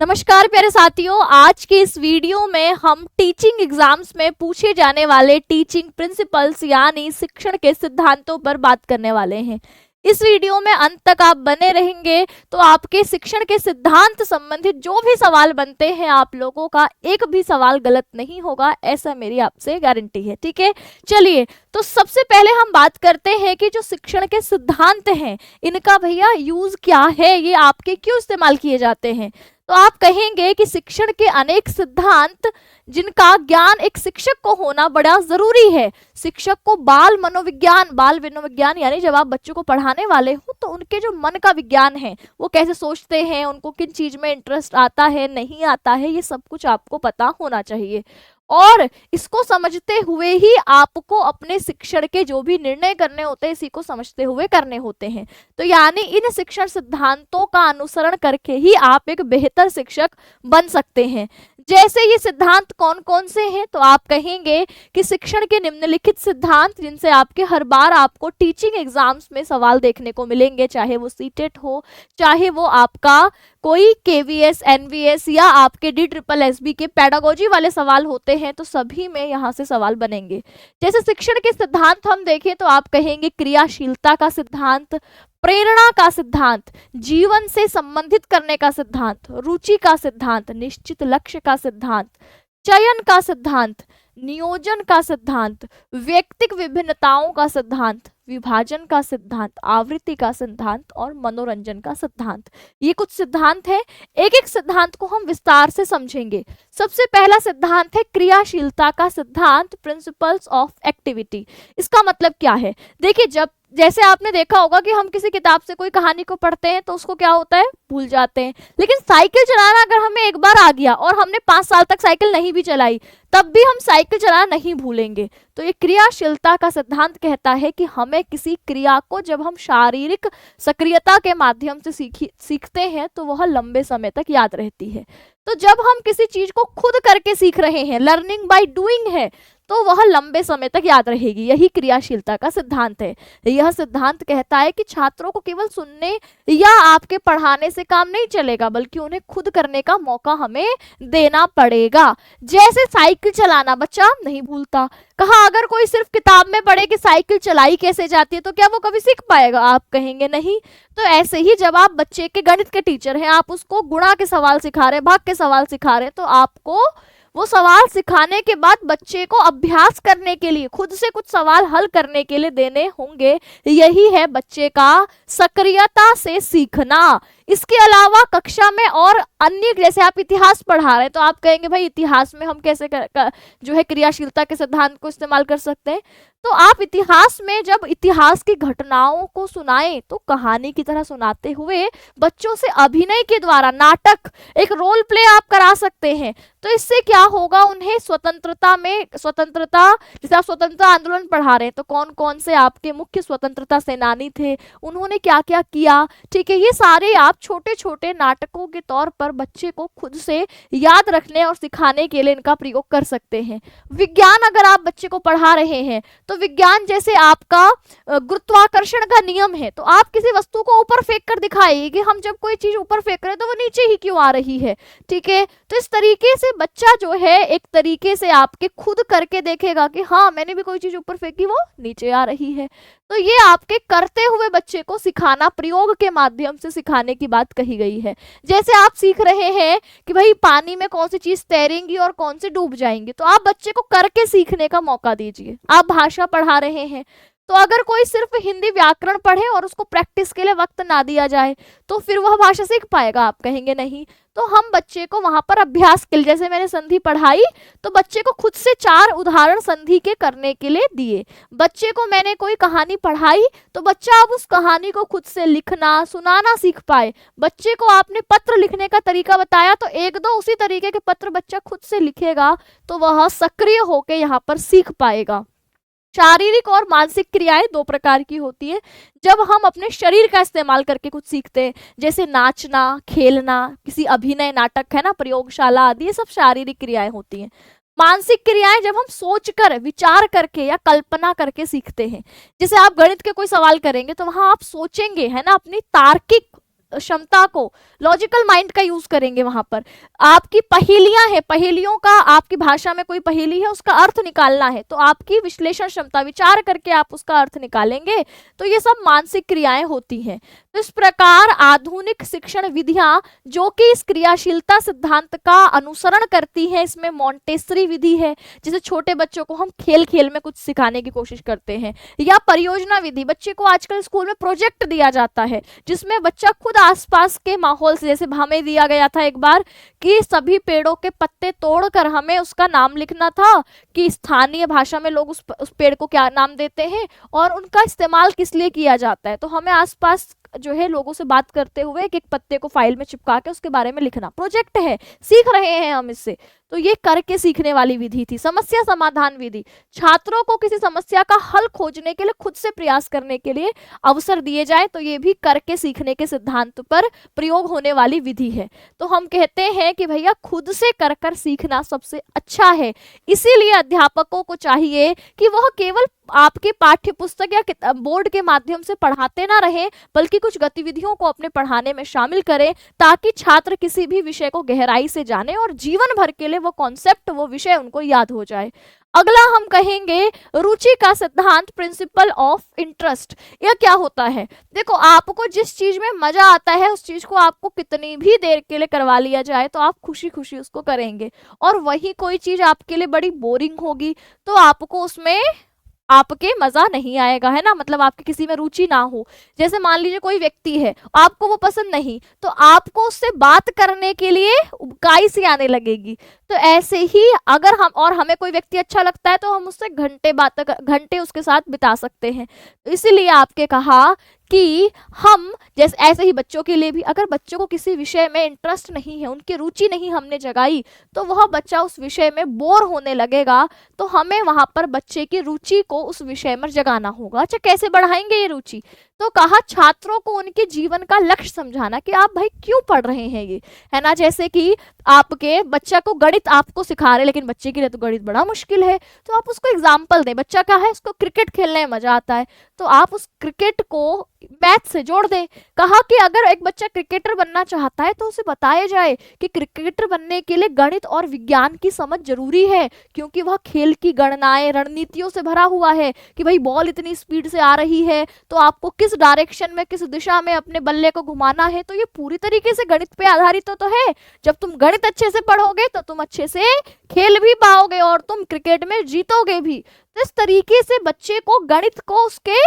नमस्कार प्यारे साथियों, आज के इस वीडियो में हम टीचिंग एग्जाम्स में पूछे जाने वाले टीचिंग प्रिंसिपल्स यानी शिक्षण के सिद्धांतों पर बात करने वाले हैं। इस वीडियो में अंत तक आप बने रहेंगे तो आपके शिक्षण के सिद्धांत संबंधित जो भी सवाल बनते हैं आप लोगों का एक भी सवाल गलत नहीं होगा, ऐसा मेरी आपसे गारंटी है। ठीक है, चलिए तो सबसे पहले हम बात करते हैं कि जो शिक्षण के सिद्धांत हैं इनका भैया यूज क्या है, ये आपके क्यों इस्तेमाल किए जाते हैं। तो आप कहेंगे कि शिक्षण के अनेक सिद्धांत जिनका ज्ञान एक शिक्षक को होना बड़ा जरूरी है। शिक्षक को बाल मनोविज्ञान यानी जब आप बच्चों को पढ़ाने वाले हो तो उनके जो मन का विज्ञान है, वो कैसे सोचते हैं, उनको किन चीज में इंटरेस्ट आता है नहीं आता है, ये सब कुछ आपको पता होना चाहिए। और इसको समझते हुए ही आपको अपने शिक्षण के जो भी निर्णय करने होते हैं इसी को समझते हुए करने होते हैं। तो यानी इन शिक्षण सिद्धांतों का अनुसरण करके ही आप एक बेहतर शिक्षक बन सकते हैं। जैसे ये सिद्धांत कौन कौन से हैं, तो आप कहेंगे कि शिक्षण के निम्नलिखित सिद्धांत जिनसे आपके हर बार आपको टीचिंग एग्जाम्स में सवाल देखने को मिलेंगे, चाहे वो सीटेट हो, चाहे वो आपका कोई केवीएस, एनवीएस या आपके DSSB के पेडागोजी वाले सवाल होते हैं, तो सभी में यहाँ से सवाल बनेंगे। जैसे शिक्षण के सिद्धांत हम देखें तो आप कहेंगे क्रियाशीलता का सिद्धांत, प्रेरणा का सिद्धांत, जीवन से संबंधित करने का सिद्धांत, रुचि का सिद्धांत, निश्चित लक्ष्य का सिद्धांत, चयन का सिद्धांत, नियोजन का सिद्धांत, व्यक्तिक विभिन्नताओं का सिद्धांत, विभाजन का सिद्धांत, आवृत्ति का सिद्धांत और मनोरंजन का सिद्धांत। ये कुछ सिद्धांत है, एक एक सिद्धांत को हम विस्तार से समझेंगे। सबसे पहला सिद्धांत है क्रियाशीलता का सिद्धांत, प्रिंसिपल्स ऑफ एक्टिविटी। इसका मतलब क्या है, देखिए जैसे आपने देखा होगा कि हम किसी किताब से कोई कहानी को पढ़ते हैं तो उसको क्या होता है, भूल जाते हैं। लेकिन साइकिल चलाना अगर हमें एक बार आ गया और हमने 5 साल तक साइकिल नहीं भी चलाई तब भी हम साइकिल चलाना नहीं भूलेंगे। तो ये क्रियाशीलता का सिद्धांत कहता है कि हमें किसी क्रिया को जब हम शारीरिक सक्रियता के माध्यम से सीखते हैं तो वह लंबे समय तक याद रहती है। तो जब हम किसी चीज को खुद करके सीख रहे हैं, लर्निंग बाय डूइंग है, तो वह लंबे समय तक याद रहेगी। यही क्रियाशीलता का सिद्धांत है। यह सिद्धांत कहता है कि छात्रों को केवल सुनने या आपके पढ़ाने से काम नहीं चलेगा, बल्कि उन्हें खुद करने का मौका हमें देना पड़ेगा। जैसे साइकिल चलाना बच्चा नहीं भूलता, कहा अगर कोई सिर्फ किताब में पढ़े कि साइकिल चलाई कैसे जाती है तो क्या वो कभी सीख पाएगा, आप कहेंगे नहीं। तो ऐसे ही जब आप बच्चे के गणित के टीचर हैं, आप उसको गुणा के सवाल सिखा रहे हैं, भाग के सवाल सिखा रहे हैं, तो आपको वो सवाल सिखाने के बाद बच्चे को अभ्यास करने के लिए, खुद से कुछ सवाल हल करने के लिए देने होंगे। यही है बच्चे का सक्रियता से सीखना। इसके अलावा कक्षा में और अन्य, जैसे आप इतिहास पढ़ा रहे हैं तो आप कहेंगे भाई इतिहास में हम कैसे जो है क्रियाशीलता के सिद्धांत को इस्तेमाल कर सकते हैं। तो आप इतिहास में जब इतिहास की घटनाओं को सुनाएं तो कहानी की तरह सुनाते हुए बच्चों से अभिनय के द्वारा, नाटक, एक रोल प्ले आप करा सकते हैं। तो इससे क्या होगा, उन्हें स्वतंत्रता, जैसे आप स्वतंत्रता आंदोलन पढ़ा रहे हैं तो कौन कौन से आपके मुख्य स्वतंत्रता सेनानी थे, उन्होंने क्या क्या किया, ठीक है, ये सारे आप छोटे छोटे नाटकों के तौर पर बच्चे को खुद से याद रखने और सिखाने के लिए इनका प्रयोग कर सकते हैं। विज्ञान अगर आप बच्चे को पढ़ा रहे हैं तो विज्ञान जैसे आपका गुरुत्वाकर्षण का नियम है, तो आप किसी वस्तु को ऊपर फेंक कर दिखाइए कि हम जब कोई चीज ऊपर फेंक रहे हैं तो वो नीचे ही क्यों आ रही है। ठीक है, तो इस तरीके से बच्चा जो है एक तरीके से आपके खुद करके देखेगा कि हाँ मैंने भी कोई चीज ऊपर फेंकी वो नीचे आ रही है। तो ये आपके करते हुए बच्चे को सिखाना, प्रयोग के माध्यम से सिखाने की बात कही गई है। जैसे आप सीख रहे हैं कि भाई पानी में कौन सी चीज तैरेंगी और कौन सी डूब जाएंगी, तो आप बच्चे को करके सीखने का मौका दीजिए। आप भाषा पढ़ा रहे हैं तो अगर कोई सिर्फ हिंदी व्याकरण पढ़े और उसको प्रैक्टिस के लिए वक्त ना दिया जाए तो फिर वह भाषा सीख पाएगा, आप कहेंगे नहीं। तो हम बच्चे को वहां पर अभ्यास के लिए, जैसे मैंने संधि पढ़ाई तो बच्चे को खुद से 4 उदाहरण संधि के करने के लिए दिए। बच्चे को मैंने कोई कहानी पढ़ाई तो बच्चा अब उस कहानी को खुद से लिखना, सुनाना सीख पाए। बच्चे को आपने पत्र लिखने का तरीका बताया तो 1-2 उसी तरीके के पत्र बच्चा खुद से लिखेगा, तो वह सक्रिय होकर यहाँ पर सीख पाएगा। शारीरिक और मानसिक क्रियाएं 2 प्रकार की होती है। जब हम अपने शरीर का इस्तेमाल करके कुछ सीखते हैं, जैसे नाचना, खेलना, किसी अभिनय, नाटक है ना, प्रयोगशाला आदि, ये सब शारीरिक क्रियाएं होती हैं। मानसिक क्रियाएं जब हम सोचकर, विचार करके या कल्पना करके सीखते हैं। जैसे आप गणित के कोई सवाल करेंगे तो वहां आप सोचेंगे, है ना, अपनी तार्किक क्षमता को, लॉजिकल माइंड का यूज करेंगे। वहां पर आपकी पहेलियां हैं, पहेलियों का, आपकी भाषा में कोई पहेली है उसका अर्थ निकालना है, तो आपकी विश्लेषण क्षमता, विचार करके आप उसका अर्थ निकालेंगे। तो ये सब मानसिक क्रियाएं होती हैं। तो इस प्रकार आधुनिक शिक्षण विधियां जो कि इस क्रियाशीलता सिद्धांत का अनुसरण करती हैं, इसमें मॉन्टेसरी विधि है, जिसे छोटे बच्चों को हम खेल खेल में कुछ सिखाने की कोशिश करते हैं, या परियोजना विधि, बच्चे को आजकल स्कूल में प्रोजेक्ट दिया जाता है जिसमें बच्चा खुद आसपास के माहौल से, जैसे हमें दिया गया था एक बार कि सभी पेड़ों के पत्ते तोड़कर हमें उसका नाम लिखना था कि स्थानीय भाषा में लोग उस पेड़ को क्या नाम देते हैं और उनका इस्तेमाल किस लिए किया जाता है। तो हमें आसपास जो है लोगों से बात करते हुए एक एक पत्ते को फाइल में चिपका के उसके बारे में लिखना, प्रोजेक्ट है, सीख रहे हैं हम इससे। तो ये करके सीखने वाली विधि थी। समस्या समाधान विधि, छात्रों को किसी समस्या का हल खोजने के लिए खुद से प्रयास करने के लिए अवसर दिए जाए, तो ये भी करके सीखने के सिद्धांत पर प्रयोग होने वाली विधि है। तो हम कहते हैं कि भैया खुद से कर कर सीखना सबसे अच्छा है। इसीलिए अध्यापकों को चाहिए कि वह केवल आपके पाठ्य पुस्तक या बोर्ड के माध्यम से पढ़ाते ना रहे, बल्कि कुछ गतिविधियों को अपने पढ़ाने में शामिल करें, ताकि छात्र किसी भी विषय को गहराई से जाने और जीवन भर के लिए वो कॉन्सेप्ट, वो विषय उनको याद हो जाए। अगला हम कहेंगे रुचि का सिद्धांत, प्रिंसिपल ऑफ इंटरेस्ट। यह क्या होता है? देखो, आपको जिस चीज में मजा आता है उस चीज को आपको कितनी भी देर के लिए करवा लिया जाए तो आप खुशी खुशी उसको करेंगे, और वही कोई चीज आपके लिए बड़ी बोरिंग होगी तो आपको उसमें आपके मजा नहीं आएगा, है ना। मतलब आपकी किसी में रुचि ना हो, जैसे मान लीजिए कोई व्यक्ति है, आपको वो पसंद नहीं, तो आपको उससे बात करने के लिए उबकाई सी आने लगेगी। तो ऐसे ही अगर हमें कोई व्यक्ति अच्छा लगता है तो हम उससे घंटे उसके साथ बिता सकते हैं। तो इसीलिए आपके कहा कि हम जैसे ऐसे ही बच्चों के लिए भी, अगर बच्चों को किसी विषय में इंटरेस्ट नहीं है, उनकी रुचि नहीं हमने जगाई, तो वह बच्चा उस विषय में बोर होने लगेगा। तो हमें वहां पर बच्चे की रुचि को उस विषय में जगाना होगा। अच्छा, कैसे बढ़ाएंगे ये रुचि? तो कहा छात्रों को उनके जीवन का लक्ष्य समझाना कि आप भाई क्यों पढ़ रहे हैं ये, है ना। जैसे कि आपके बच्चा को गणित आपको सिखा रहे, लेकिन बच्चे के लिए तो गणित बड़ा मुश्किल है, तो आप उसको एग्जाम्पल दें। बच्चा क्या है, उसको क्रिकेट खेलने में मजा आता है, तो आप उस क्रिकेट को मैथ से जोड़ दें। कहा कि अगर एक बच्चा क्रिकेटर बनना चाहता है तो उसे बताया जाए कि क्रिकेटर बनने के लिए गणित और विज्ञान की समझ जरूरी है, क्योंकि वह खेल की गणनाएं, रणनीतियों से भरा हुआ है कि भाई बॉल इतनी स्पीड से आ रही है तो आपको किस डायरेक्शन में, किस दिशा में अपने बल्ले को घुमाना है। तो ये पूरी तरीके से गणित पे आधारित तो है। जब तुम गणित अच्छे से पढ़ोगे तो तुम अच्छे से खेल भी पाओगे और तुम क्रिकेट में जीतोगे भी। तो इस तरीके से बच्चे को गणित को उसके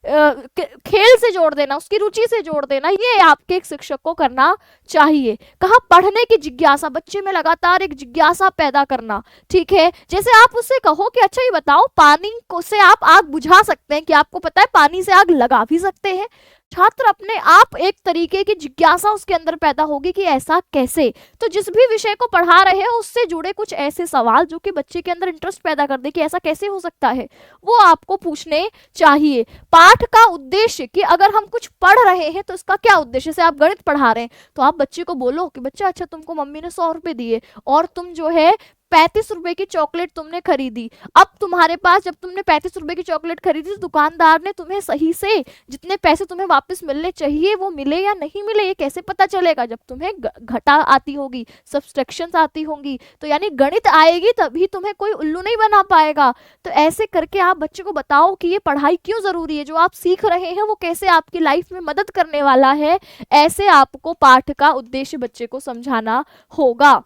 खेल से जोड़ देना, उसकी रुचि से जोड़ देना, ये आपके एक शिक्षक को करना चाहिए। कहा पढ़ने की जिज्ञासा, बच्चे में लगातार एक जिज्ञासा पैदा करना। ठीक है, जैसे आप उससे कहो कि अच्छा ये बताओ, पानी को से आप आग बुझा सकते हैं, कि आपको पता है पानी से आग लगा भी सकते हैं। छात्र अपने आप एक तरीके की जिज्ञासा उसके अंदर पैदा होगी कि ऐसा कैसे। तो जिस भी विषय को पढ़ा रहे हैं उससे जुड़े कुछ ऐसे सवाल जो कि बच्चे के अंदर इंटरेस्ट पैदा कर दे कि ऐसा कैसे हो सकता है, वो आपको पूछने चाहिए। पाठ का उद्देश्य, कि अगर हम कुछ पढ़ रहे हैं तो इसका क्या उद्देश्य, से आप गणित पढ़ा रहे हैं तो आप बच्चे को बोलो कि बच्चा अच्छा तुमको मम्मी ने 100 रुपए दिए और तुम जो है 35 रुपए की चॉकलेट तुमने खरीदी। अब तुम्हारे पास, जब तुमने 35 रुपए की चॉकलेट खरीदी तो दुकानदार ने तुम्हें सही से जितने पैसे तुम्हें वापस मिलने चाहिए वो मिले या नहीं मिले, ये कैसे पता चलेगा? जब तुम्हें घटा आती होगी, सब्सट्रैक्शंस आती होंगी, तो यानी गणित आएगी तभी तुम्हें कोई उल्लू नहीं बना पाएगा। तो ऐसे करके आप बच्चे को बताओ कि ये पढ़ाई क्यों जरूरी है, जो आप सीख रहे हैं वो कैसे आपकी लाइफ में मदद करने वाला है। ऐसे आपको पाठ का उद्देश्य बच्चे को समझाना होगा।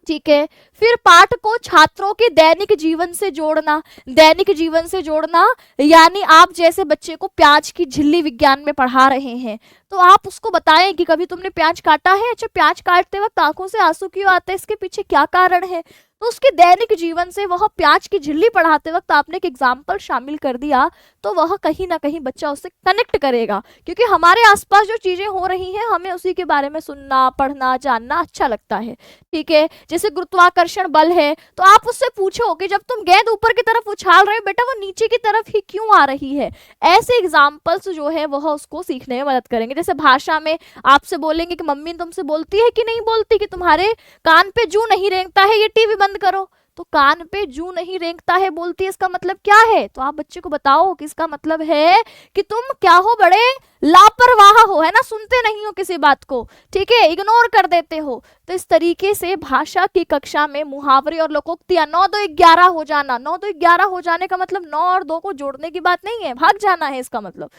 ठीक है, फिर पाठ को छात्रों के दैनिक जीवन से जोड़ना। दैनिक जीवन से जोड़ना यानी आप जैसे बच्चे को प्याज की झिल्ली विज्ञान में पढ़ा रहे हैं तो आप उसको बताएं कि कभी तुमने प्याज काटा है, अच्छा प्याज काटते वक्त आंखों से आंसू क्यों आते हैं, इसके पीछे क्या कारण है। तो उसके दैनिक जीवन से वह प्याज की झिल्ली पढ़ाते वक्त आपने एक एग्जाम्पल शामिल कर दिया तो वह कहीं ना कहीं बच्चा उससे कनेक्ट करेगा, क्योंकि हमारे आसपास जो चीजें हो रही हैं हमें उसी के बारे में सुनना, पढ़ना, जानना अच्छा लगता है। ठीक है, जैसे गुरुत्वाकर्षण बल है तो आप उससे पूछो कि जब तुम गेंद ऊपर की तरफ उछाल रहे हो बेटा वो नीचे की तरफ ही क्यों आ रही है। ऐसे एग्जाम्पल्स जो है वह उसको सीखने में मदद करेंगे। जैसे भाषा में आपसे बोलेंगे कि मम्मी तुमसे बोलती है कि नहीं बोलती कि तुम्हारे कान पे जू नहीं रेंगता है, ये टीवी बंद करो, तो कान पे जू नहीं रेंगता है बोलती है, इसका मतलब क्या है? तो आप बच्चे को बताओ कि इसका मतलब है कि तुम क्या हो, बड़े लापरवाह हो, है ना, सुनते नहीं हो किसी बात को, ठीक है, इग्नोर कर देते हो। तो इस तरीके से भाषा की कक्षा में मुहावरे और लोकोक्तियां 9 2 11 हो जाना, 9 2 11 हो जाने का मतलब 9 और 2 को जोड़ने की बात नहीं है, भाग जाना है इसका मतलब।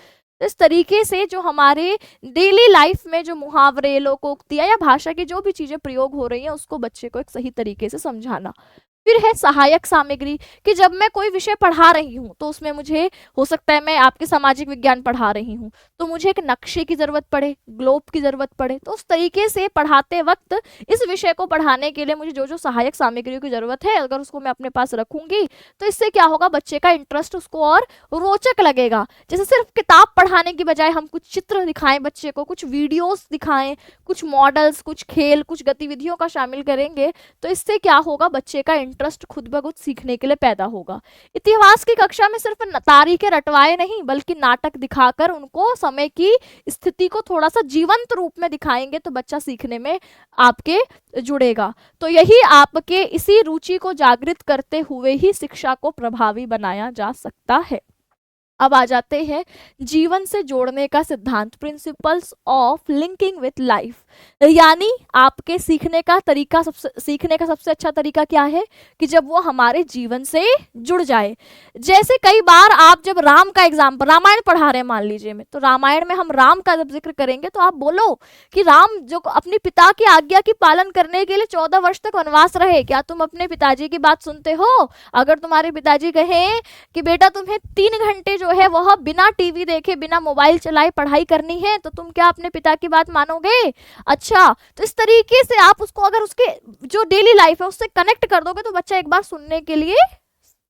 इस तरीके से जो हमारे डेली लाइफ में जो मुहावरे, लोकोक्तियां या भाषा की जो भी चीजें प्रयोग हो रही हैं उसको बच्चे को एक सही तरीके से समझाना। फिर है सहायक सामग्री, कि जब मैं कोई विषय पढ़ा रही हूँ तो उसमें मुझे हो सकता है मैं आपके सामाजिक विज्ञान पढ़ा रही हूँ तो मुझे एक नक्शे की जरूरत पड़े, ग्लोब की जरूरत पड़े, तो उस तरीके से पढ़ाते वक्त इस विषय को पढ़ाने के लिए मुझे जो जो सहायक सामग्रियों की जरूरत है अगर उसको मैं अपने पास रखूंगी तो इससे क्या होगा, बच्चे का इंटरेस्ट उसको और रोचक लगेगा। जैसे सिर्फ किताब पढ़ाने की बजाय हम कुछ चित्र दिखाएं बच्चे को, कुछ वीडियोस दिखाएं, कुछ मॉडल्स, कुछ खेल, कुछ गतिविधियों का शामिल करेंगे तो इससे क्या होगा, बच्चे का इंटरेस्ट खुद ब खुद सीखने के लिए पैदा होगा। इतिहास की कक्षा में सिर्फ तारीखें रटवाए नहीं बल्कि नाटक दिखाकर उनको समय की स्थिति को थोड़ा सा जीवंत रूप में दिखाएंगे तो बच्चा सीखने में आपके जुड़ेगा। तो यही आपके इसी रुचि को जागृत करते हुए ही शिक्षा को प्रभावी बनाया जा सकता है। अब आ जाते हैं जीवन से जोड़ने का सिद्धांत, principles of linking with life. यानी आपके सीखने का सबसे अच्छा तरीका क्या है कि जब वो हमारे जीवन से जुड़ जाए। जैसे कई बार आप जब राम का एग्जाम्पल, रामायण पढ़ा रहे हैं मान लीजिए में, तो रामायण में हम राम का जब जिक्र करेंगे तो आप बोलो कि राम जो अपने पिता की आज्ञा की पालन करने के लिए 14 वर्ष तक वनवास रहे, क्या तुम अपने पिताजी की बात सुनते हो? अगर तुम्हारे पिताजी कहें कि बेटा तुम्हें 3 घंटे जो है वह बिना टीवी देखे, बिना मोबाइल चलाए पढ़ाई करनी है, तो तुम क्या अपने पिता की बात मानोगे? अच्छा, तो इस तरीके से आप उसको अगर उसके जो डेली लाइफ है उससे कनेक्ट कर दोगे तो बच्चा एक बार सुनने के लिए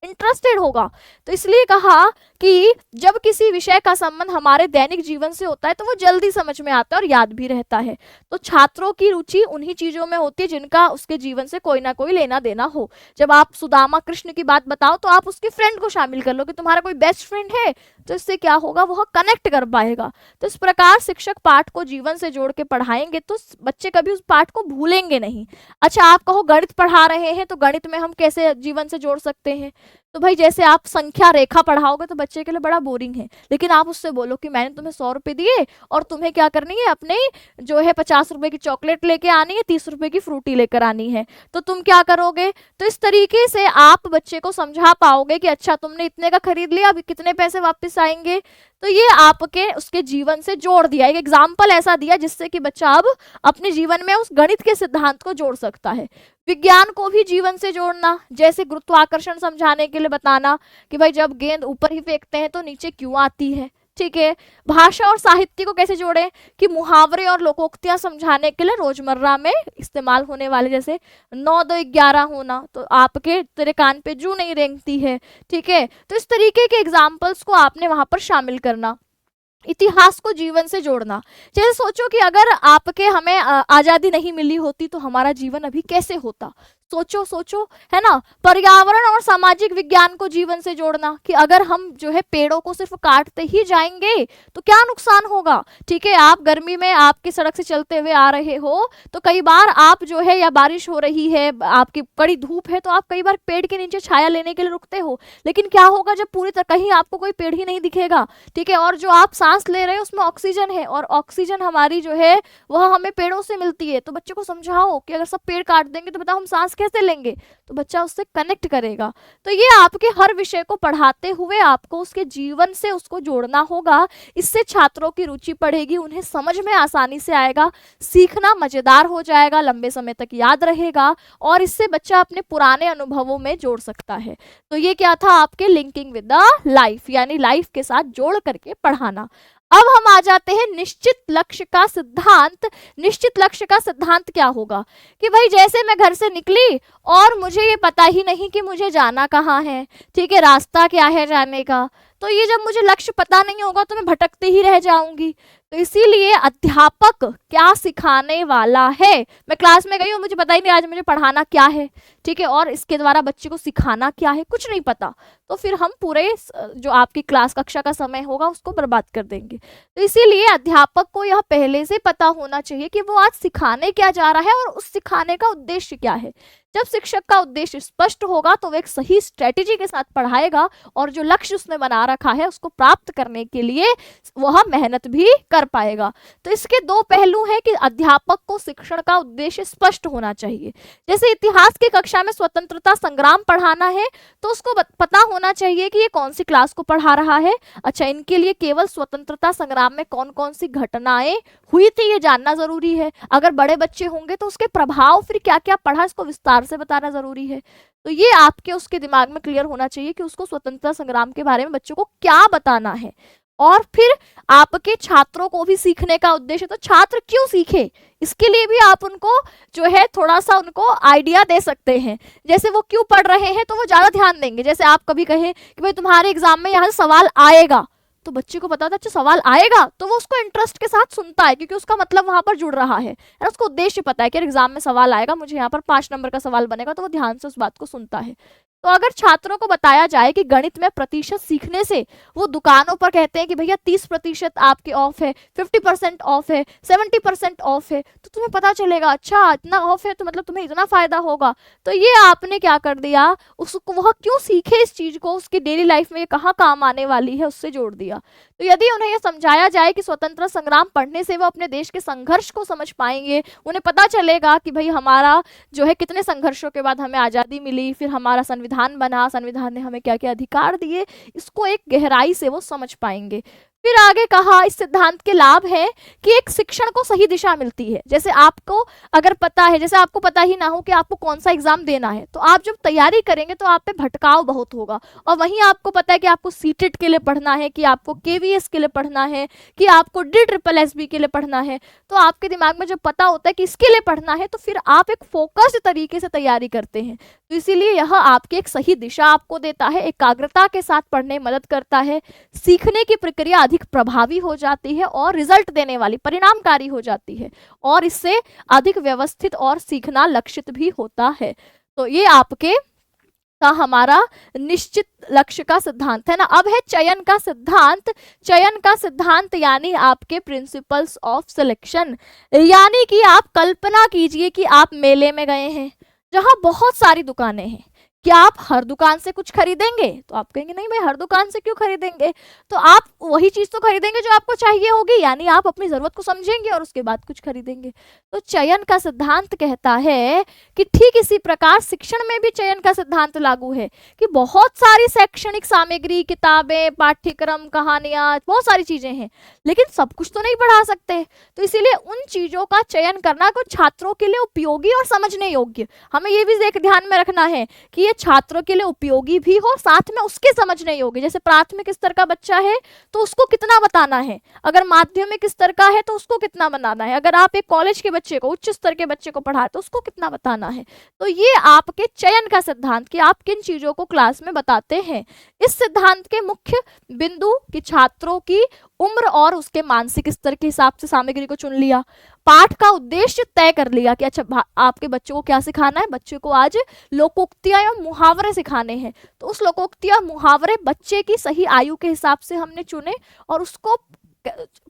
इंटरेस्टेड होगा। तो इसलिए कहा कि जब किसी विषय का संबंध हमारे दैनिक जीवन से होता है तो वो जल्दी समझ में आता है और याद भी रहता है। तो छात्रों की रुचि उन्हीं चीजों में होती है जिनका उसके जीवन से कोई ना कोई लेना देना हो। जब आप सुदामा कृष्ण की बात बताओ तो आप उसके फ्रेंड को शामिल कर लो कि तुम्हारा कोई बेस्ट फ्रेंड है, तो इससे क्या होगा, वह कनेक्ट कर पाएगा। तो इस प्रकार शिक्षक पाठ को जीवन से जोड़ के पढ़ाएंगे तो बच्चे कभी उस पाठ को भूलेंगे नहीं। अच्छा, आप कहो गणित पढ़ा रहे हैं तो गणित में हम कैसे जीवन से जोड़ सकते हैं? तो भाई जैसे आप संख्या रेखा पढ़ाओगे तो बच्चे के लिए बड़ा बोरिंग है, लेकिन आप उससे बोलो कि मैंने तुम्हें 100 रुपए दिए और तुम्हें क्या करनी है, अपने जो है 50 रुपए की चॉकलेट लेके आनी है, 30 रुपए की फ्रूटी लेकर आनी है, तो तुम क्या करोगे? तो इस तरीके से आप बच्चे को समझा पाओगे कि अच्छा तुमने इतने का खरीद लिया, अभी कितने पैसे वापस आएंगे। तो ये आपके उसके जीवन से जोड़ दिया, एक एग्जाम्पल ऐसा दिया जिससे कि बच्चा अब अपने जीवन में उस गणित के सिद्धांत को जोड़ सकता है। विज्ञान को भी जीवन से जोड़ना, जैसे गुरुत्वाकर्षण समझाने के लिए बताना कि भाई जब गेंद ऊपर ही फेंकते हैं तो नीचे क्यों आती है, ठीक है। भाषा और साहित्य को कैसे जोड़ें कि मुहावरे और लोकोक्तियां समझाने के लिए रोजमर्रा में इस्तेमाल होने वाले, जैसे 9 2 11 होना, तो आपके तेरे कान पे जू नहीं रेंगती है, ठीक है। तो इस तरीके के एग्जाम्पल्स को आपने वहां पर शामिल करना। इतिहास को जीवन से जोड़ना, जैसे सोचो कि अगर आपके हमें आजादी नहीं मिली होती तो हमारा जीवन अभी कैसे होता, सोचो सोचो, है ना। पर्यावरण और सामाजिक विज्ञान को जीवन से जोड़ना कि अगर हम जो है पेड़ों को सिर्फ काटते ही जाएंगे तो क्या नुकसान होगा, ठीक है। आप गर्मी में आपकी सड़क से चलते हुए आ रहे हो तो कई बार आप जो है, या बारिश हो रही है, आपकी कड़ी धूप है, तो आप कई बार पेड़ के नीचे छाया लेने के लिए रुकते हो, लेकिन क्या होगा जब पूरी तरह कहीं आपको कोई पेड़ ही नहीं दिखेगा, ठीक है। और जो आप सांस ले रहे हो उसमें ऑक्सीजन है और ऑक्सीजन हमारी जो है वह हमें पेड़ों से मिलती है। तो बच्चे को समझाओ कि अगर सब पेड़ काट देंगे तो बताओ हम सांस कैसे लेंगे, तो बच्चा उससे कनेक्ट करेगा। तो ये आपके हर विषय को पढ़ाते हुए आपको उसके जीवन से उसको जोड़ना होगा। इससे छात्रों की रुचि बढ़ेगी, उन्हें समझ में आसानी से आएगा, सीखना मजेदार हो जाएगा, लंबे समय तक याद रहेगा और इससे बच्चा अपने पुराने अनुभवों में जोड़ सकता है। तो ये क्या था आपके लिंकिंग विद द लाइफ, यानी लाइफ के साथ जोड़ करके पढ़ाना। अब हम आ जाते हैं निश्चित लक्ष्य का सिद्धांत। निश्चित लक्ष्य का सिद्धांत क्या होगा कि भाई जैसे मैं घर से निकली और मुझे ये पता ही नहीं कि मुझे जाना कहाँ है, ठीक है, रास्ता क्या है जाने का, तो ये जब मुझे लक्ष्य पता नहीं होगा तो मैं भटकते ही रह जाऊंगी। तो इसीलिए अध्यापक क्या सिखाने वाला है, मैं क्लास में गई हूँ मुझे पता ही नहीं आज मुझे पढ़ाना क्या है, ठीक है, और इसके द्वारा बच्चे को सिखाना क्या है कुछ नहीं पता, तो फिर हम पूरे जो आपकी क्लास कक्षा का समय होगा उसको बर्बाद कर देंगे। तो इसीलिए अध्यापक को यह पहले से पता होना चाहिए कि वो आज सिखाने क्या जा रहा है और उस सिखाने का उद्देश्य क्या है। जब शिक्षक का उद्देश्य स्पष्ट होगा तो वो एक सही स्ट्रेटेजी के साथ पढ़ाएगा और जो लक्ष्य उसने बना रखा है उसको प्राप्त करने के लिए वह मेहनत भी कर पाएगा। तो इसके दो पहलू हैं कि अध्यापक को शिक्षण का उद्देश्य स्पष्ट होना चाहिए। जैसे इतिहास की कक्षा में स्वतंत्रता संग्राम पढ़ाना है तो उसको पता होना चाहिए कि ये कौन सी क्लास को पढ़ा रहा है। अच्छा, इनके लिए केवल स्वतंत्रता संग्राम में कौन कौन सी घटनाएं हुई थी ये जानना जरूरी है। अगर बड़े बच्चे होंगे तो उसके प्रभाव फिर क्या क्या पढ़ा इसको विस्तार से बताना जरूरी है। तो ये आपके उसके दिमाग में क्लियर होना चाहिए कि उसको स्वतंत्रता संग्राम के बारे में बच्चों को क्या बताना है। और फिर आपके छात्रों को भी सीखने का उद्देश्य, तो छात्र क्यों सीखे इसके लिए भी आप उनको जो है थोड़ा सा उनको आइडिया दे सकते हैं। जैसे वो क्यों पढ़ रहे हैं तो वो ज्यादा ध्यान देंगे। जैसे आप कभी कहें कि भाई तुम्हारे एग्जाम में यहाँ सवाल आएगा, तो बच्चे को पता था अच्छा सवाल आएगा तो वो उसको इंटरेस्ट के साथ सुनता है क्योंकि उसका मतलब वहां पर जुड़ रहा है, उसको उद्देश्य पता है कि एग्जाम में सवाल आएगा, मुझे यहाँ पर 5 नंबर का सवाल बनेगा, तो वो ध्यान से उस बात को सुनता है। तो अगर छात्रों को बताया जाए कि गणित में प्रतिशत सीखने से वो दुकानों पर कहते हैं कि भैया 30% आपके ऑफ है, 50% ऑफ है, 70% ऑफ है, तो तुम्हें पता चलेगा अच्छा इतना ऑफ है तो मतलब तुम्हें इतना फायदा होगा। तो ये आपने क्या कर दिया, उसको वह क्यों सीखे इस चीज को, उसकी डेली लाइफ में ये कहाँ काम आने वाली है उससे जोड़ दिया। तो यदि उन्हें यह समझाया जाए कि स्वतंत्रता संग्राम पढ़ने से वो अपने देश के संघर्ष को समझ पाएंगे, उन्हें पता चलेगा कि भाई हमारा जो है कितने संघर्षों के बाद हमें आज़ादी मिली, फिर हमारा संविधान बना, संविधान ने हमें क्या क्या अधिकार दिए, इसको एक गहराई से वो समझ पाएंगे। फिर आगे कहा इस सिद्धांत के लाभ है कि एक शिक्षण को सही दिशा मिलती है। जैसे आपको अगर पता है, जैसे आपको पता ही ना हो कि आपको कौन सा एग्जाम देना है, तो आप जब तैयारी करेंगे तो आप पे भटकाव बहुत होगा। और वहीं आपको पता है कि आपको सीटेट के लिए पढ़ना है, कि आपको केवीएस के लिए पढ़ना है, कि आपको DSSB के लिए पढ़ना है, तो आपके दिमाग में जब पता होता है कि इसके लिए पढ़ना है तो फिर आप एक फोकस्ड तरीके से तैयारी करते हैं। तो इसीलिए यह आपकी एक सही दिशा आपको देता है, एकाग्रता के साथ पढ़ने में मदद करता है, सीखने की प्रक्रिया अधिक प्रभावी हो जाती है और रिजल्ट देने वाली परिणामकारी हो जाती है, और इससे अधिक व्यवस्थित और सीखना लक्षित भी होता है। तो ये आपके का हमारा निश्चित लक्ष्य का सिद्धांत है ना। अब है चयन का सिद्धांत। चयन का सिद्धांत यानी आपके प्रिंसिपल्स ऑफ सिलेक्शन। यानी कि आप कल्पना कीजिए कि आप मेले में गए हैं जहां बहुत सारी दुकानें हैं, क्या आप हर दुकान से कुछ खरीदेंगे? तो आप कहेंगे नहीं, मैं हर दुकान से क्यों खरीदेंगे, तो आप वही चीज तो खरीदेंगे जो आपको चाहिए होगी, यानी आप अपनी जरूरत को समझेंगे और उसके बाद कुछ खरीदेंगे। तो चयन का सिद्धांत कहता है कि ठीक इसी प्रकार शिक्षण में भी चयन का सिद्धांत लागू है कि बहुत सारी शैक्षणिक सामग्री, किताबें, पाठ्यक्रम, कहानियां, बहुत सारी चीजें हैं, लेकिन सब कुछ तो नहीं पढ़ा सकते। तो इसीलिए उन चीजों का चयन करना कुछ छात्रों के लिए उपयोगी और समझने योग्य, हमें ये भी एक ध्यान में रखना है कि छात्रों के लिए उपयोगी भी हो, साथ में उसके समझने योग्य। जैसे प्राथमिक स्तर का बच्चा है तो उसको कितना बताना है, अगर माध्यमिक स्तर का है तो उसको कितना बताना है, अगर आप एक कॉलेज के बच्चे को, उच्च स्तर के बच्चे को पढ़ा तो उसको कितना बताना है। तो ये आपके चयन का सिद्धांत कि आप किन चीजों को क्लास में बताते हैं। इस सिद्धांत के मुख्य बिंदु कि छात्रों की उम्र और उसके मानसिक स्तर के हिसाब से सामग्री को चुन लिया, पाठ का उद्देश्य तय कर लिया कि अच्छा आपके बच्चों को क्या सिखाना है, बच्चे को आज लोकोक्तियां एवं मुहावरे सिखाने हैं, तो उस लोकोक्तियां मुहावरे बच्चे की सही आयु के हिसाब से हमने चुने, और उसको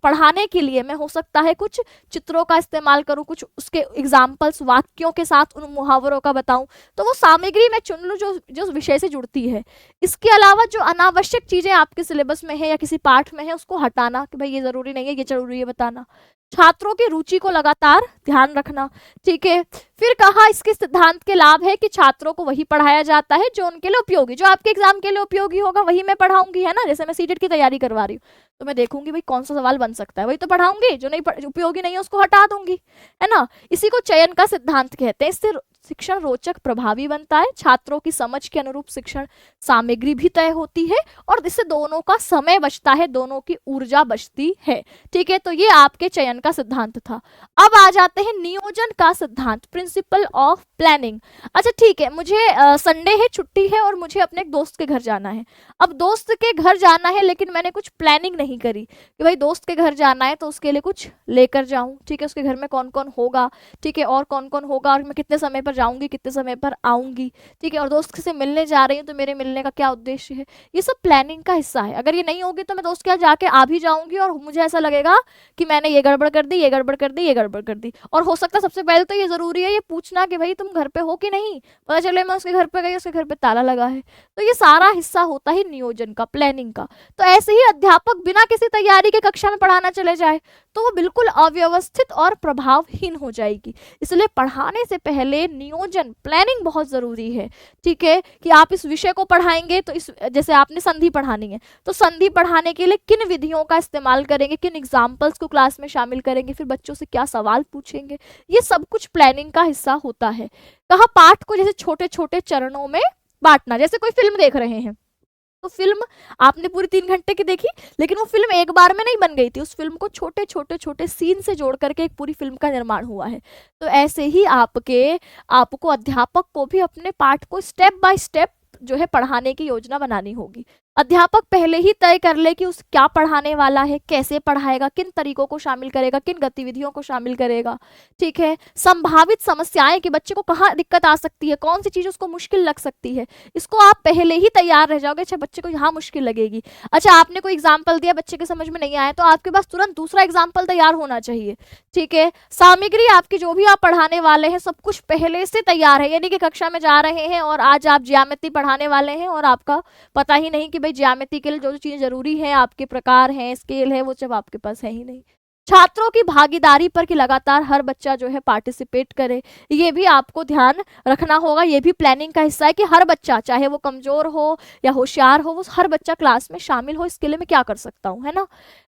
पढ़ाने के लिए मैं हो सकता है कुछ चित्रों का इस्तेमाल करूं, कुछ उसके एग्जाम्पल्स वाक्यों के साथ उन मुहावरों का बताऊं, तो वो सामग्री मैं चुन लूं जो जो विषय से जुड़ती है। इसके अलावा जो अनावश्यक चीजें आपके सिलेबस में है या किसी पाठ में है उसको हटाना कि भाई ये जरूरी नहीं है, ये जरूरी है बताना। छात्रों की रुचि को लगातार ध्यान रखना, ठीक है। फिर कहा इसके सिद्धांत के लाभ है कि छात्रों को वही पढ़ाया जाता है जो उनके लिए उपयोगी, जो आपके एग्जाम के लिए उपयोगी होगा वही मैं पढ़ाऊंगी, है ना। जैसे मैं सीटेट की तैयारी करवा रही हूँ तो मैं देखूंगी भाई कौन सा सवाल बन सकता है, वही तो पढ़ाऊंगी, जो नहीं उपयोगी नहीं है उसको हटा दूंगी, है ना। इसी को चयन का सिद्धांत कहते हैं। इससे शिक्षण रोचक प्रभावी बनता है, छात्रों की समझ के अनुरूप शिक्षण सामग्री भी तय होती है, और इससे दोनों का समय बचता है, दोनों की ऊर्जा बचती है, ठीक है। तो ये आपके चयन का सिद्धांत था। अब आ जाते हैं नियोजन का सिद्धांत, प्रिंसिपल ऑफ प्लानिंग। अच्छा ठीक है, मुझे संडे है, छुट्टी है और मुझे अपने एक दोस्त के घर जाना है। अब दोस्त के घर जाना है लेकिन मैंने कुछ प्लानिंग नहीं करी कि भाई दोस्त के घर जाना है तो उसके लिए कुछ लेकर जाऊं, ठीक है, उसके घर में कौन कौन होगा, ठीक है, और कौन कौन होगा और मैं कितने समय पर पर जाऊंगी, कितने समय पर आऊंगी, ठीक है, और दोस्त से मिलने जा रही हूँ तो मेरे मिलने का क्या उद्देश्य है, ये सब प्लानिंग का हिस्सा है। अगर ये नहीं होगी तो मैं दोस्त के यहाँ जाके आ भी जाऊंगी और मुझे ऐसा लगेगा कि मैंने ये गड़बड़ कर दी, ये गड़बड़ कर दी, ये गड़बड़ कर दी। और हो सकता है सबसे पहले तो ये जरूरी है ये पूछना कि भाई तुम घर पे हो कि नहीं, पता चले मैं उसके घर पे गई, उसके घर पे ताला लगा है। तो ये सारा हिस्सा होता है नियोजन का, प्लानिंग का। तो ऐसे ही अध्यापक बिना किसी तैयारी के कक्षा में पढ़ाना चले जाए तो वो बिल्कुल अव्यवस्थित और प्रभावहीन हो जाएगी। इसलिए पढ़ाने से पहले नियोजन, प्लानिंग बहुत जरूरी है, ठीक है, कि आप इस विषय को पढ़ाएंगे तो इस, जैसे आपने संधि पढ़ानी है तो संधि पढ़ाने के लिए किन विधियों का इस्तेमाल करेंगे, किन एग्जाम्पल्स को क्लास में शामिल करेंगे, फिर बच्चों से क्या सवाल पूछेंगे, ये सब कुछ प्लानिंग का हिस्सा होता है। कहा पाठ को जैसे छोटे छोटे चरणों में बांटना, जैसे कोई फिल्म देख रहे हैं तो फिल्म आपने पूरी 3 घंटे की देखी, लेकिन वो फिल्म एक बार में नहीं बन गई थी, उस फिल्म को छोटे छोटे छोटे सीन से जोड़ करके एक पूरी फिल्म का निर्माण हुआ है। तो ऐसे ही आपको अध्यापक को भी अपने पाठ को स्टेप बाय स्टेप जो है पढ़ाने की योजना बनानी होगी। अध्यापक पहले ही तय कर ले कि उस क्या पढ़ाने वाला है, कैसे पढ़ाएगा, किन तरीकों को शामिल करेगा, किन गतिविधियों को शामिल करेगा, ठीक है। संभावित समस्याएं कि बच्चे को कहाँ दिक्कत आ सकती है, कौन सी चीज उसको मुश्किल लग सकती है, इसको आप पहले ही तैयार रह जाओगे। अच्छा बच्चे को यहाँ मुश्किल लगेगी, अच्छा आपने कोई एग्जाम्पल दिया बच्चे के समझ में नहीं आया तो आपके पास तुरंत दूसरा एग्जाम्पल तैयार होना चाहिए, ठीक है। सामग्री आपकी जो भी आप पढ़ाने वाले हैं सब कुछ पहले से तैयार है, यानी कि कक्षा में जा रहे हैं और आज आप ज्यामिति पढ़ाने वाले हैं और आपका पता ही नहीं कि भाई ज्यामिति के लिए जो चीजें जरूरी है, आपके प्रकार हैं, स्केल है, वो जब आपके पास है ही नहीं। छात्रों की भागीदारी पर कि लगातार हर बच्चा जो है पार्टिसिपेट करे, ये भी आपको ध्यान रखना होगा। ये भी प्लानिंग का हिस्सा है कि हर बच्चा, चाहे वो कमजोर हो या होशियार हो, वो हर बच्चा क्लास में शामिल हो, इसके लिए मैं क्या कर सकता हूँ, है ना।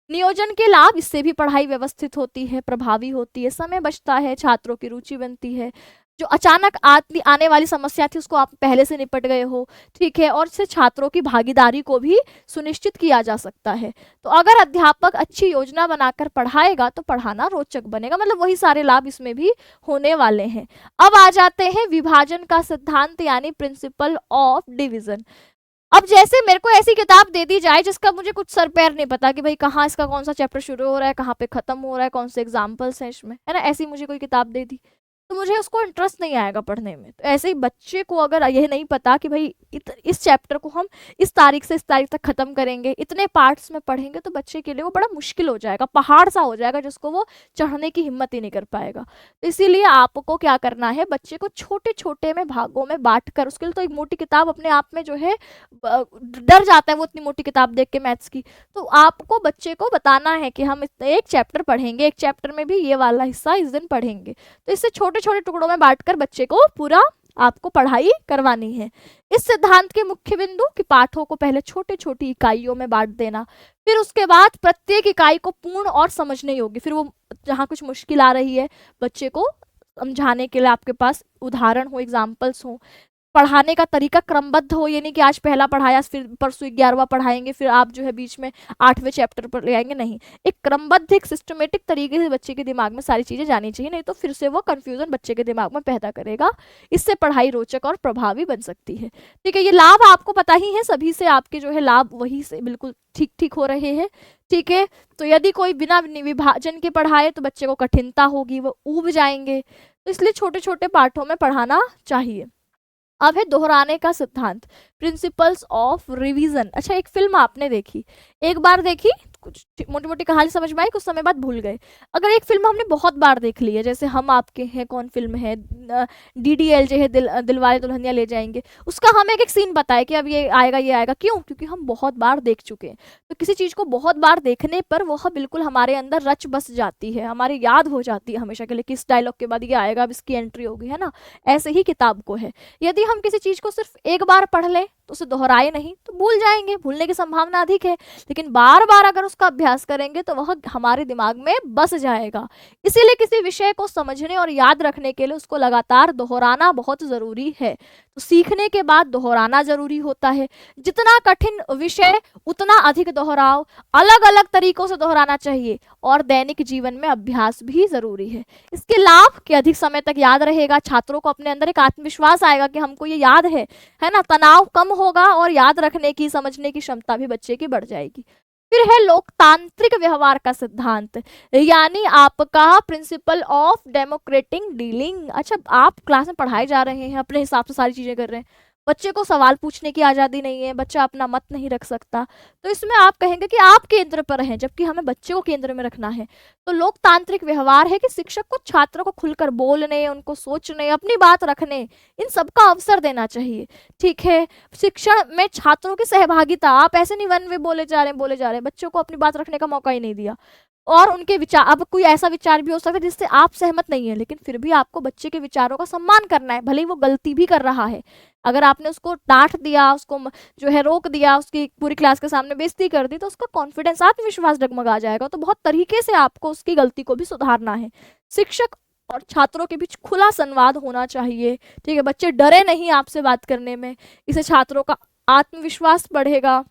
नियोजन के लाभ, इससे भी पढ़ाई व्यवस्थित होती है, प्रभावी होती है, समय बचता है, छात्रों की रुचि बनती है, जो अचानक आने वाली समस्या थी उसको आप पहले से निपट गए हो, ठीक है, और इससे छात्रों की भागीदारी को भी सुनिश्चित किया जा सकता है। तो अगर अध्यापक अच्छी योजना बनाकर पढ़ाएगा तो पढ़ाना रोचक बनेगा, मतलब वही सारे लाभ इसमें भी होने वाले हैं। अब आ जाते हैं विभाजन का सिद्धांत यानी प्रिंसिपल ऑफ डिवीजन। अब जैसे मेरे को ऐसी किताब दे दी जाए जिसका मुझे कुछ सर पैर नहीं पता कि भाई कहाँ इसका कौन सा चैप्टर शुरू हो रहा है, कहाँ पे खत्म हो रहा है, कौन से एग्जाम्पल्स हैं इसमें, है ना, ऐसी मुझे कोई किताब दे दी तो मुझे उसको इंटरेस्ट नहीं आएगा पढ़ने में। तो ऐसे ही बच्चे को अगर यह नहीं पता कि भाई इस चैप्टर को हम इस तारीख से इस तारीख तक खत्म करेंगे, इतने पार्ट्स में पढ़ेंगे, तो बच्चे के लिए वो बड़ा मुश्किल हो जाएगा, पहाड़ सा हो जाएगा जिसको वो चढ़ने की हिम्मत ही नहीं कर पाएगा। तो इसीलिए आपको क्या करना है, बच्चे को छोटे छोटे में भागों में बांट कर, उसके लिए तो एक मोटी किताब अपने आप में जो है डर जाता है वो इतनी मोटी किताब देख के मैथ्स की। तो आपको बच्चे को बताना है कि हम एक चैप्टर पढ़ेंगे, एक चैप्टर में भी ये वाला हिस्सा इस दिन पढ़ेंगे। तो इससे छोटे छोटे टुकड़ों में बांटकर बच्चे को पूरा आपको पढ़ाई करवानी है। इस सिद्धांत के मुख्य बिंदु कि पाठों को पहले छोटे छोटी इकाइयों में बांट देना, फिर उसके बाद प्रत्येक इकाई को पूर्ण और समझनी होगी। फिर वो जहाँ कुछ मुश्किल आ रही है बच्चे को समझाने के लिए आपके पास उदाहरण हो, एग्जाम्पल्स हो, पढ़ाने का तरीका क्रमबद्ध हो, ये नहीं कि आज पहला पढ़ाया फिर परसों 11वां पढ़ाएंगे, फिर आप जो है बीच में 8वें चैप्टर पर ले आएंगे, नहीं, एक क्रमबद्ध एक सिस्टमेटिक तरीके से बच्चे के दिमाग में सारी चीजें जानी चाहिए, नहीं तो फिर से वो कंफ्यूजन बच्चे के दिमाग में पैदा करेगा। इससे पढ़ाई रोचक और प्रभावी बन सकती है, ठीक है। ये लाभ आपको पता ही है, सभी से आपके जो है लाभ वही से बिल्कुल ठीक ठीक हो रहे हैं, ठीक है। तो यदि कोई बिना विभाजन के पढ़ाए तो बच्चे को कठिनता होगी, वो ऊब जाएंगे, तो इसलिए छोटे छोटे पाठों में पढ़ाना चाहिए। अब है दोहराने का सिद्धांत, प्रिंसिपल्स ऑफ रिवीजन। अच्छा एक फिल्म आपने देखी, एक बार देखी, कुछ मोटी मोटी कहानी समझ में आई, कुछ समय बाद भूल गए। अगर एक फिल्म हमने बहुत बार देख ली है, जैसे हम आपके हैं, कौन फिल्म है, DDLJ है, दिलवाले दुल्हनिया ले जाएंगे, उसका हमें एक सीन पता है कि अब ये आएगा, क्यों, क्योंकि हम बहुत बार देख चुके हैं। तो किसी चीज को बहुत बार देखने पर वह बिल्कुल हमारे अंदर रच बस जाती है, हमारी याद हो जाती है हमेशा के लिए, किस डायलॉग के बाद ये आएगा, अब इसकी एंट्री होगी, है ना। ऐसे ही किताब को है, यदि हम किसी चीज को सिर्फ एक बार पढ़ लें तो उसे दोहराए नहीं तो भूल जाएंगे, भूलने की संभावना अधिक है, लेकिन बार बार अगर उसका अभ्यास करेंगे तो वह हमारे दिमाग में बस जाएगा। इसीलिए किसी विषय को समझने और याद रखने के लिए उसको लगातार दोहराना बहुत जरूरी है। तो सीखने के बाद दोहराना जरूरी होता है, जितना कठिन विषय उतना अधिक दोहराओ, अलग अलग तरीकों से दोहराना चाहिए, और दैनिक जीवन में अभ्यास भी जरूरी है। इसके लाभ कि अधिक समय तक याद रहेगा, छात्रों को अपने अंदर एक आत्मविश्वास आएगा कि हमको ये याद है ना, तनाव कम होगा और याद रखने की, समझने की क्षमता भी बच्चे की बढ़ जाएगी। फिर है लोकतांत्रिक व्यवहार का सिद्धांत, यानी आपका प्रिंसिपल ऑफ डेमोक्रेटिक डीलिंग। अच्छा, आप क्लास में पढ़ाए जा रहे हैं, अपने हिसाब से सारी चीजें कर रहे हैं, बच्चे को सवाल पूछने की आजादी नहीं है, बच्चा अपना मत नहीं रख सकता, तो इसमें आप कहेंगे कि आप केंद्र पर हैं, जबकि हमें बच्चे को केंद्र में रखना है। तो लोकतांत्रिक व्यवहार है कि शिक्षक को छात्रों को खुलकर बोलने, उनको सोचने, अपनी बात रखने, इन सबका अवसर देना चाहिए। ठीक है, शिक्षण में छात्रों की सहभागिता, आप ऐसे नहीं वन वे बोले जा रहे हैं, बच्चों को अपनी बात रखने का मौका ही नहीं दिया। और उनके विचार, अब कोई ऐसा विचार भी हो सकता है जिससे आप सहमत नहीं है, लेकिन फिर भी आपको बच्चे के विचारों का सम्मान करना है, भले ही वो गलती भी कर रहा है। अगर आपने उसको डांट दिया, उसको जो है रोक दिया, उसकी पूरी क्लास के सामने बेइज्जती कर दी, तो उसका कॉन्फिडेंस, आत्मविश्वास डगमगा जाएगा। तो बहुत तरीके से आपको उसकी गलती को भी सुधारना है। शिक्षक और छात्रों के बीच खुला संवाद होना चाहिए। ठीक है, बच्चे डरे नहीं आपसे बात करने में, इससे छात्रों का आत्मविश्वास बढ़ेगा।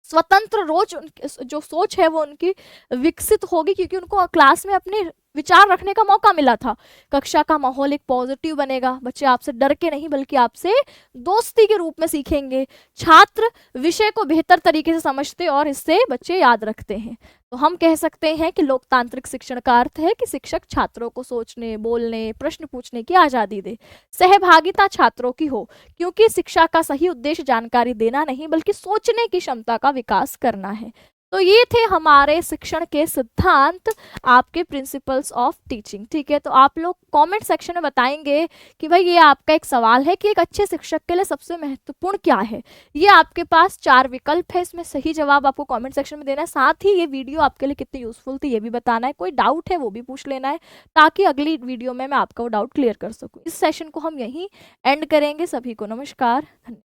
स्वतंत्र रोज जो सोच है वो उनकी विकसित होगी, क्योंकि उनको क्लास में अपने विचार रखने का मौका मिला था। कक्षा का माहौल एक पॉजिटिव बनेगा, बच्चे आपसे डर के नहीं बल्कि आपसे दोस्ती के रूप में सीखेंगे। छात्र विषय को बेहतर तरीके से समझते और इससे बच्चे याद रखते हैं। तो हम कह सकते हैं कि लोकतांत्रिक शिक्षण का अर्थ है कि शिक्षक छात्रों को सोचने, बोलने, प्रश्न पूछने की आजादी दे। सहभागिता छात्रों की हो, क्योंकि शिक्षा का सही उद्देश्य जानकारी देना नहीं बल्कि सोचने की क्षमता का विकास करना है। तो ये थे हमारे शिक्षण के सिद्धांत, आपके प्रिंसिपल्स ऑफ टीचिंग। ठीक है, तो आप लोग कमेंट सेक्शन में बताएंगे कि भाई ये आपका एक सवाल है कि एक अच्छे शिक्षक के लिए सबसे महत्वपूर्ण क्या है। ये आपके पास 4 विकल्प है, इसमें सही जवाब आपको कमेंट सेक्शन में देना है। साथ ही ये वीडियो आपके लिए कितनी यूजफुल थी ये भी बताना है, कोई डाउट है वो भी पूछ लेना है, ताकि अगली वीडियो में मैं आपका वो डाउट क्लियर कर सकूँ। इस सेशन को हम यहीं एंड करेंगे। सभी को नमस्कार, धन्यवाद।